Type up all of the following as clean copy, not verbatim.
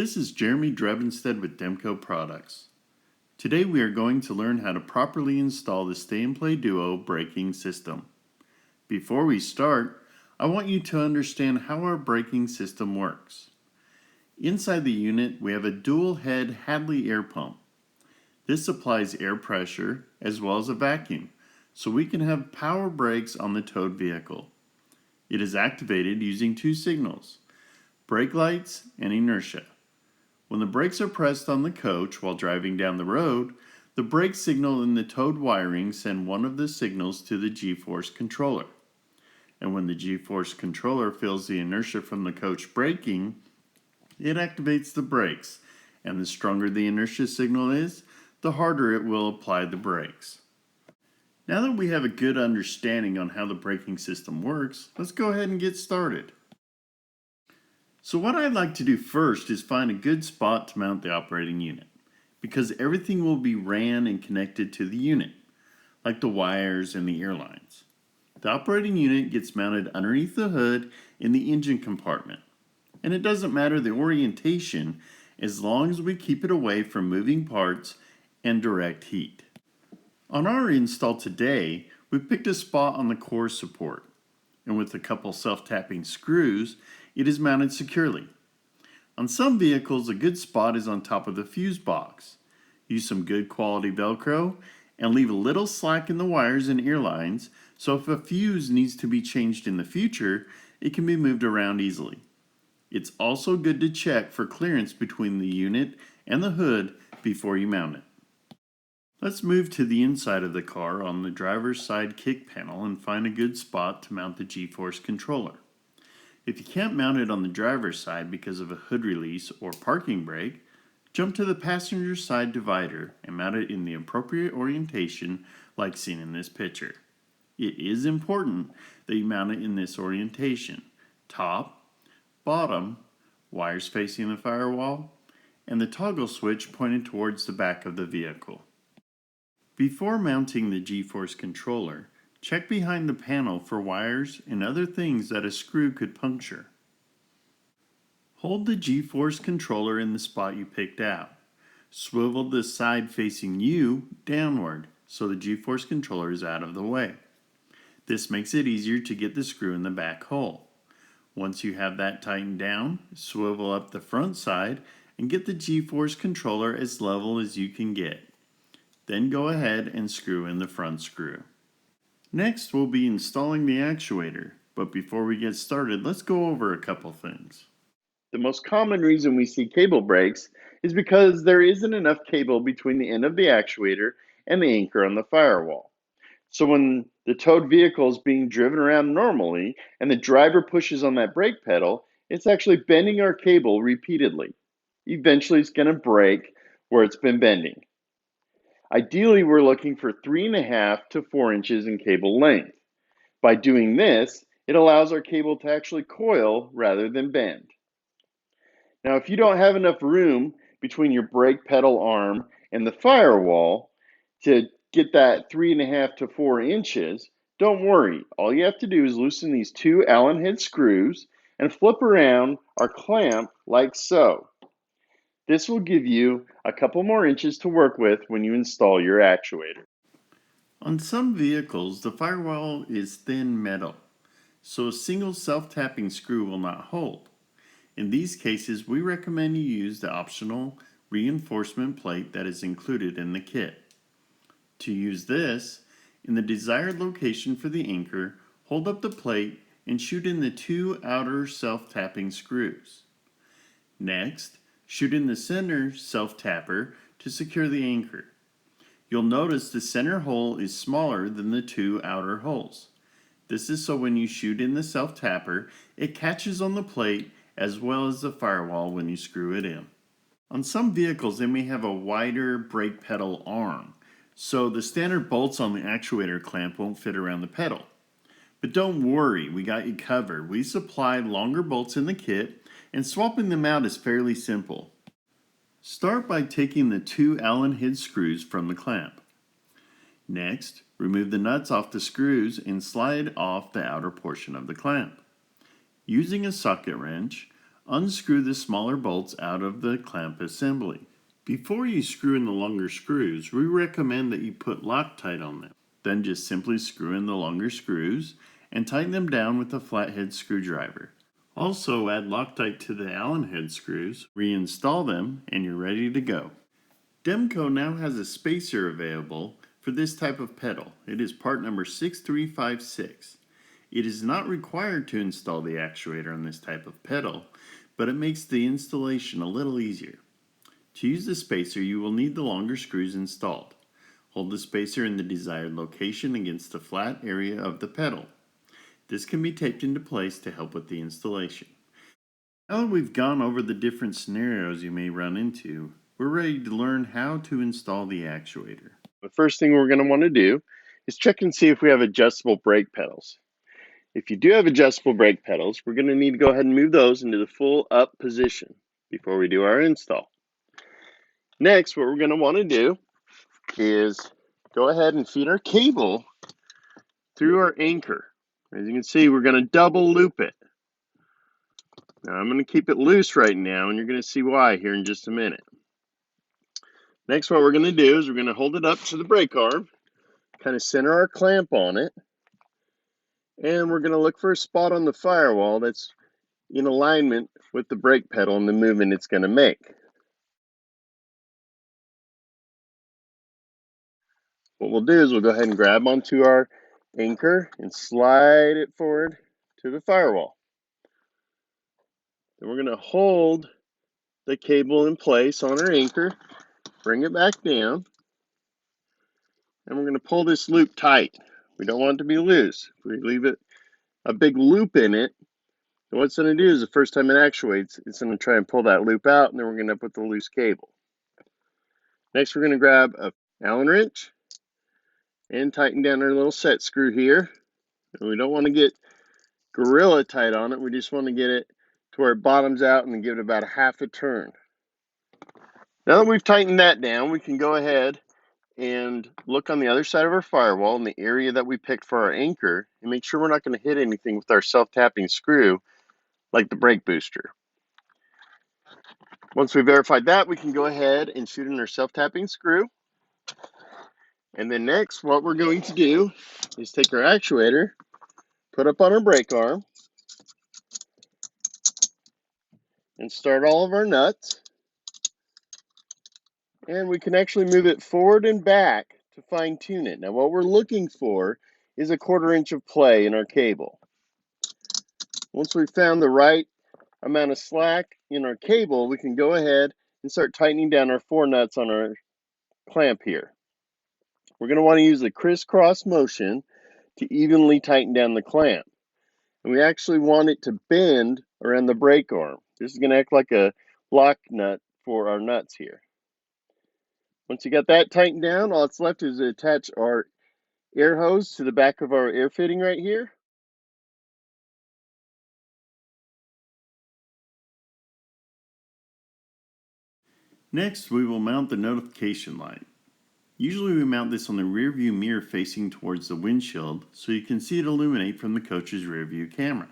This is Jeremy Drebenstead with Demco Products. Today we are going to learn how to properly install the Stay and Play Duo braking system. Before we start, I want you to understand how our braking system works. Inside the unit we have a dual head Hadley air pump. This applies air pressure as well as a vacuum, so we can have power brakes on the towed vehicle. It is activated using two signals, brake lights and inertia. When the brakes are pressed on the coach while driving down the road, the brake signal in the towed wiring send one of the signals to the G-force controller. And when the G-force controller feels the inertia from the coach braking, it activates the brakes, and the stronger the inertia signal is, the harder it will apply the brakes. Now that we have a good understanding on how the braking system works, let's go ahead and get started. So what I'd like to do first is find a good spot to mount the operating unit, because everything will be ran and connected to the unit, like the wires and the air lines. The operating unit gets mounted underneath the hood in the engine compartment, and it doesn't matter the orientation as long as we keep it away from moving parts and direct heat. On our install today, we picked a spot on the core support, and with a couple self-tapping screws, it is mounted securely. On some vehicles, a good spot is on top of the fuse box. Use some good quality Velcro and leave a little slack in the wires and ear lines, so if a fuse needs to be changed in the future, it can be moved around easily. It's also good to check for clearance between the unit and the hood before you mount it. Let's move to the inside of the car on the driver's side kick panel and find a good spot to mount the G-force controller. If you can't mount it on the driver's side because of a hood release or parking brake, jump to the passenger side divider and mount it in the appropriate orientation like seen in this picture. It is important that you mount it in this orientation: top, bottom, wires facing the firewall, and the toggle switch pointed towards the back of the vehicle. Before mounting the G-force controller, check behind the panel for wires and other things that a screw could puncture. Hold the G-force controller in the spot you picked out. Swivel the side facing you downward so the G-force controller is out of the way. This makes it easier to get the screw in the back hole. Once you have that tightened down, swivel up the front side and get the G-force controller as level as you can get. Then go ahead and screw in the front screw. Next, we'll be installing the actuator, but before we get started, let's go over a couple things. The most common reason we see cable breaks is because there isn't enough cable between the end of the actuator and the anchor on the firewall. So when the towed vehicle is being driven around normally and the driver pushes on that brake pedal, it's actually bending our cable repeatedly. Eventually, it's going to break where it's been bending. Ideally, we're looking for 3.5 to 4 inches in cable length. By doing this, it allows our cable to actually coil rather than bend. Now, if you don't have enough room between your brake pedal arm and the firewall to get that 3.5 to 4 inches, don't worry. All you have to do is loosen these two Allen head screws and flip around our clamp like so. This will give you a couple more inches to work with when you install your actuator. On some vehicles, the firewall is thin metal, so a single self-tapping screw will not hold. In these cases, we recommend you use the optional reinforcement plate that is included in the kit. To use this, in the desired location for the anchor, hold up the plate and shoot in the two outer self-tapping screws. Next, shoot in the center self-tapper to secure the anchor. You'll notice the center hole is smaller than the two outer holes. This is so when you shoot in the self-tapper, it catches on the plate as well as the firewall when you screw it in. On some vehicles, they may have a wider brake pedal arm, so the standard bolts on the actuator clamp won't fit around the pedal. But don't worry, we got you covered. We supplied longer bolts in the kit, and swapping them out is fairly simple. Start by taking the two Allen head screws from the clamp. Next, remove the nuts off the screws and slide off the outer portion of the clamp. Using a socket wrench, Unscrew the smaller bolts out of the clamp assembly. Before you screw in the longer screws, we recommend that you put Loctite on them. Then just simply screw in the longer screws and tighten them down with a flathead screwdriver. Also add Loctite to the Allen head screws, reinstall them, and you're ready to go. Demco now has a spacer available for this type of pedal. It is part number 6356. It is not required to install the actuator on this type of pedal, but it makes the installation a little easier. To use the spacer, you will need the longer screws installed. Hold the spacer in the desired location against the flat area of the pedal. This can be taped into place to help with the installation. Now that we've gone over the different scenarios you may run into, we're ready to learn how to install the actuator. The first thing we're going to want to do is check and see if we have adjustable brake pedals. If you do have adjustable brake pedals, we're going to need to go ahead and move those into the full up position before we do our install. Next, what we're going to want to do is go ahead and feed our cable through our anchor. As you can see, we're going to double loop it. Now, I'm going to keep it loose right now, and you're going to see why here in just a minute. Next, what we're going to do is we're going to hold it up to the brake arm, kind of center our clamp on it, and we're going to look for a spot on the firewall that's in alignment with the brake pedal and the movement it's going to make. What we'll do is we'll go ahead and grab onto our anchor and slide it forward to the firewall. Then we're going to hold the cable in place on our anchor, bring it back down, and we're going to pull this loop tight. We don't want it to be loose. If we leave it a big loop in it, then what it's going to do is the first time it actuates, it's going to try and pull that loop out, and then we're going to end up with the loose cable. Next, we're going to grab an Allen wrench and tighten down our little set screw here. And we don't want to get gorilla tight on it. We just want to get it to where it bottoms out and then give it about a half a turn. Now that we've tightened that down, we can go ahead and look on the other side of our firewall in the area that we picked for our anchor and make sure we're not going to hit anything with our self-tapping screw like the brake booster. Once we verified that, we can go ahead and shoot in our self-tapping screw. And then next, what we're going to do is take our actuator, put up on our brake arm, and start all of our nuts. And we can actually move it forward and back to fine tune it. Now what we're looking for is a 1/4 inch of play in our cable. Once we've found the right amount of slack in our cable, we can go ahead and start tightening down our 4 nuts on our clamp here. We're going to want to use the crisscross motion to evenly tighten down the clamp. And we actually want it to bend around the brake arm. This is going to act like a lock nut for our nuts here. Once you got that tightened down, all that's left is to attach our air hose to the back of our air fitting right here. Next, we will mount the notification light. Usually we mount this on the rear view mirror facing towards the windshield so you can see it illuminate from the coach's rear view camera.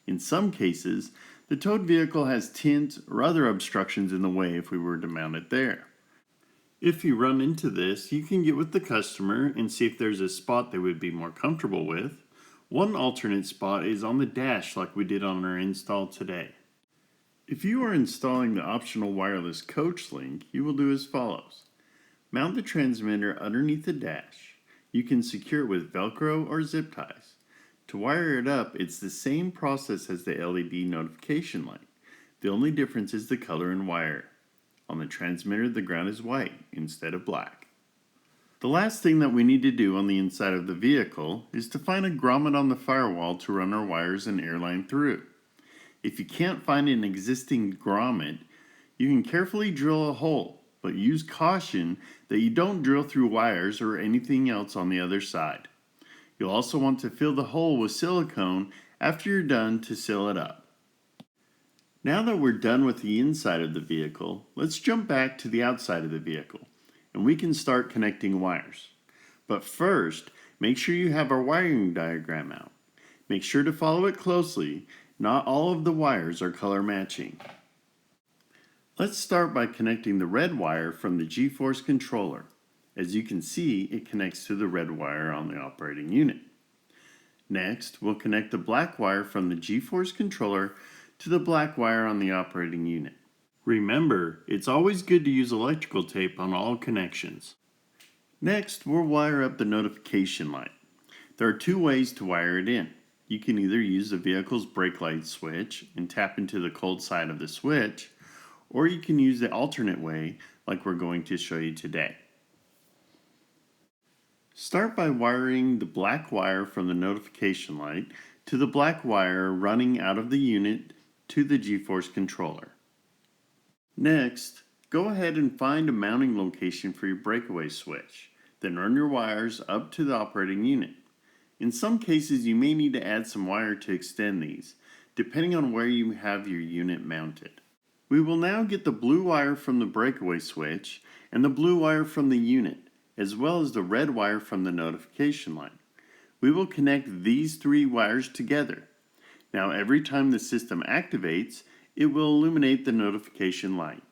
In some cases, the towed vehicle has tint or other obstructions in the way if we were to mount it there. If you run into this, you can get with the customer and see if there's a spot they would be more comfortable with. One alternate spot is on the dash like we did on our install today. If you are installing the optional wireless coach link, you will do as follows. Mount the transmitter underneath the dash. You can secure it with Velcro or zip ties. To wire it up, it's the same process as the LED notification light. The only difference is the color and wire. On the transmitter, the ground is white instead of black. The last thing that we need to do on the inside of the vehicle is to find a grommet on the firewall to run our wires and air line through. If you can't find an existing grommet, you can carefully drill a hole, but use caution that you don't drill through wires or anything else on the other side. You'll also want to fill the hole with silicone after you're done to seal it up. Now that we're done with the inside of the vehicle, let's jump back to the outside of the vehicle, and we can start connecting wires. But first, make sure you have our wiring diagram out. Make sure to follow it closely Not all of the wires are color matching. Let's start by connecting the red wire from the G-force controller. As you can see, it connects to the red wire on the operating unit. Next, we'll connect the black wire from the G-force controller to the black wire on the operating unit. Remember, it's always good to use electrical tape on all connections. Next, we'll wire up the notification light. There are two ways to wire it in. You can either use the vehicle's brake light switch and tap into the cold side of the switch, or you can use the alternate way like we're going to show you today. Start by wiring the black wire from the notification light to the black wire running out of the unit to the G-force controller. Next, go ahead and find a mounting location for your breakaway switch. Then run your wires up to the operating unit. In some cases, you may need to add some wire to extend these, depending on where you have your unit mounted. We will now get the blue wire from the breakaway switch and the blue wire from the unit, as well as the red wire from the notification line. We will connect these three wires together. Now every time the system activates, it will illuminate the notification light.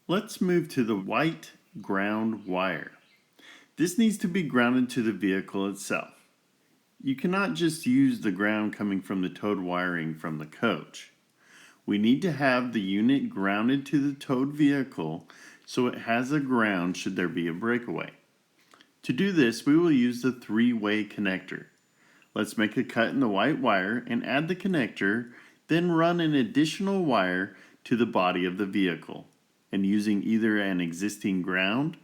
Let's move to the white ground wire. This needs to be grounded to the vehicle itself. You cannot just use the ground coming from the towed wiring from the coach. We need to have the unit grounded to the towed vehicle so it has a ground should there be a breakaway. To do this, we will use the three-way connector. Let's make a cut in the white wire and add the connector, then run an additional wire to the body of the vehicle, and using either an existing ground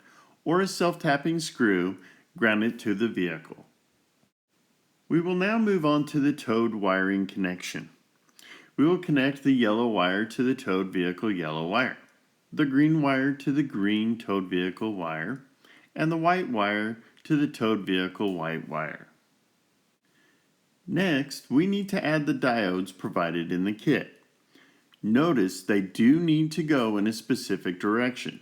or a self-tapping screw, ground it to the vehicle. We will now move on to the towed wiring connection. We will connect the yellow wire to the towed vehicle yellow wire, the green wire to the green towed vehicle wire, and the white wire to the towed vehicle white wire. Next, we need to add the diodes provided in the kit. Notice they do need to go in a specific direction.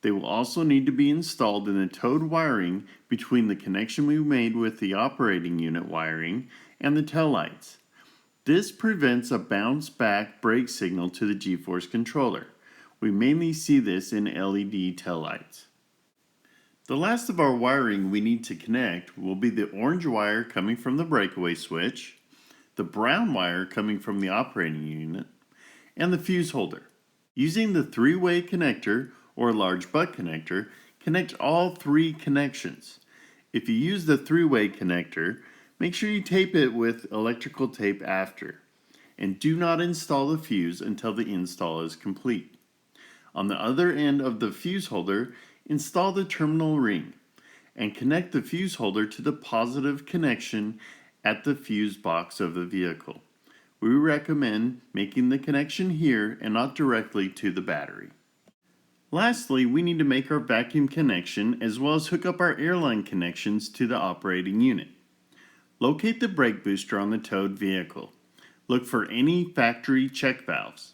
They will also need to be installed in the towed wiring between the connection we made with the operating unit wiring and the taillights. This prevents a bounce back brake signal to the G-force controller. We mainly see this in LED taillights. The last of our wiring we need to connect will be the orange wire coming from the breakaway switch, the brown wire coming from the operating unit, and the fuse holder. Using the three-way connector or large butt connector, connect all three connections. If you use the three-way connector, make sure you tape it with electrical tape after, and do not install the fuse until the install is complete. On the other end of the fuse holder, install the terminal ring and connect the fuse holder to the positive connection at the fuse box of the vehicle. We recommend making the connection here and not directly to the battery. Lastly, we need to make our vacuum connection as well as hook up our airline connections to the operating unit. Locate the brake booster on the towed vehicle. Look for any factory check valves.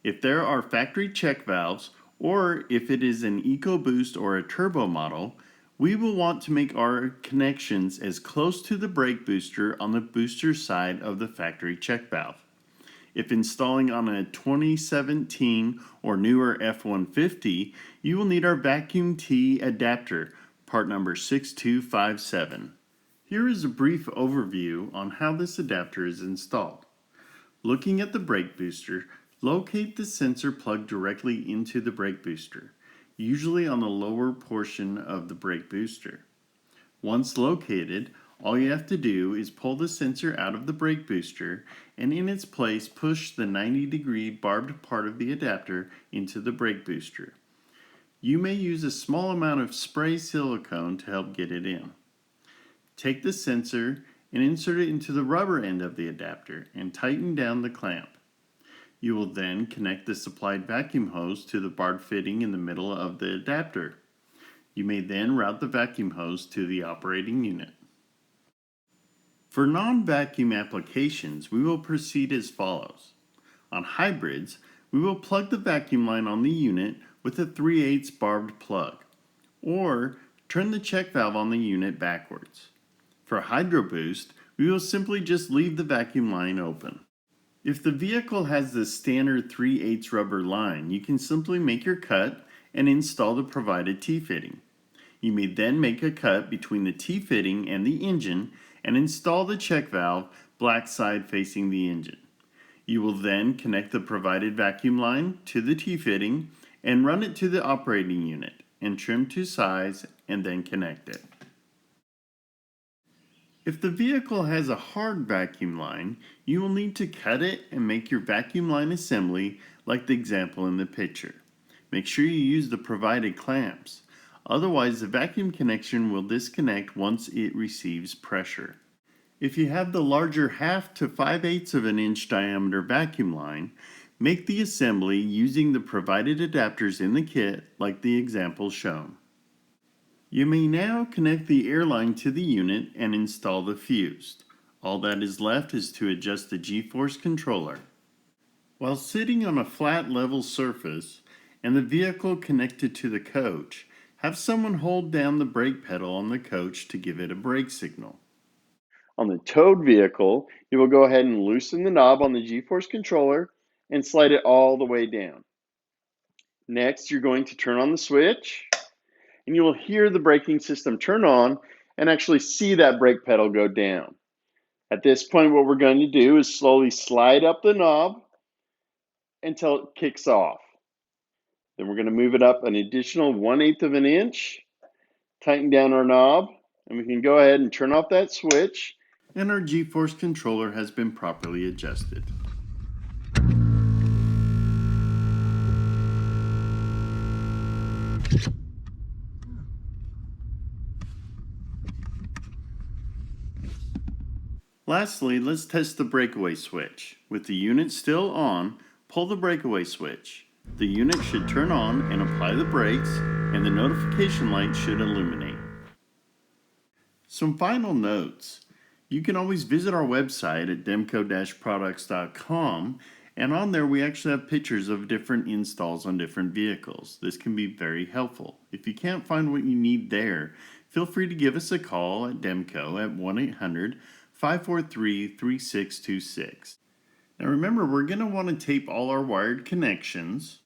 If there are factory check valves, or if it is an EcoBoost or a turbo model, we will want to make our connections as close to the brake booster on the booster side of the factory check valve. If installing on a 2017 or newer F-150, you will need our vacuum T adapter, part number 6257. Here is a brief overview on how this adapter is installed. Looking at the brake booster, locate the sensor plugged directly into the brake booster, usually on the lower portion of the brake booster. Once located, all you have to do is pull the sensor out of the brake booster and in its place push the 90-degree barbed part of the adapter into the brake booster. You may use a small amount of spray silicone to help get it in. Take the sensor and insert it into the rubber end of the adapter and tighten down the clamp. You will then connect the supplied vacuum hose to the barred fitting in the middle of the adapter. You may then route the vacuum hose to the operating unit. For non-vacuum applications, we will proceed as follows. On hybrids, we will plug the vacuum line on the unit with a 3/8 barbed plug, or turn the check valve on the unit backwards. For hydro boost, we will simply just leave the vacuum line open. If the vehicle has the standard 3/8 rubber line, you can simply make your cut and install the provided T-fitting. You may then make a cut between the T-fitting and the engine and install the check valve black side facing the engine. You will then connect the provided vacuum line to the T-fitting and run it to the operating unit and trim to size and then connect it. If the vehicle has a hard vacuum line, you will need to cut it and make your vacuum line assembly like the example in the picture. Make sure you use the provided clamps. Otherwise, the vacuum connection will disconnect once it receives pressure. If you have the larger 1/2 to 5/8 of an inch diameter vacuum line, make the assembly using the provided adapters in the kit like the example shown. You may now connect the air line to the unit and install the fuse. All that is left is to adjust the G-force controller. While sitting on a flat level surface and the vehicle connected to the coach, have someone hold down the brake pedal on the coach to give it a brake signal. On the towed vehicle, you will go ahead and loosen the knob on the G-force controller and slide it all the way down. Next, you're going to turn on the switch, and you will hear the braking system turn on and actually see that brake pedal go down. At this point, what we're going to do is slowly slide up the knob until it kicks off. Then we're going to move it up an additional 1/8 of an inch, tighten down our knob, and we can go ahead and turn off that switch. And our G-force controller has been properly adjusted. Lastly, let's test the breakaway switch. With the unit still on, pull the breakaway switch. The unit should turn on and apply the brakes, and the notification light should illuminate. Some final notes. You can always visit our website at demco-products.com, and on there we actually have pictures of different installs on different vehicles. This can be very helpful. If you can't find what you need there, feel free to give us a call at Demco at 1-800-543-3626. Now remember, we're going to want to tape all our wired connections,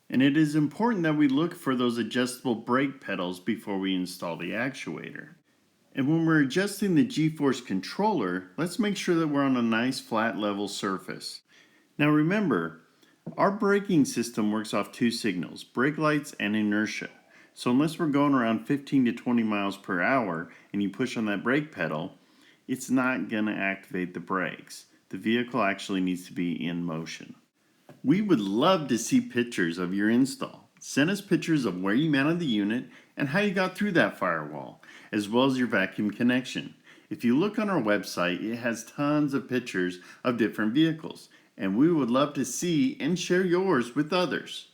and it is important that we look for those adjustable brake pedals before we install the actuator. And when we're adjusting the G-force controller, let's make sure that we're on a nice flat level surface. Now remember, our braking system works off 2 signals, brake lights and inertia. So unless we're going around 15 to 20 miles per hour and you push on that brake pedal, it's not going to activate the brakes. The vehicle actually needs to be in motion. We would love to see pictures of your install. Send us pictures of where you mounted the unit and how you got through that firewall, as well as your vacuum connection. If you look on our website, it has tons of pictures of different vehicles, and we would love to see and share yours with others.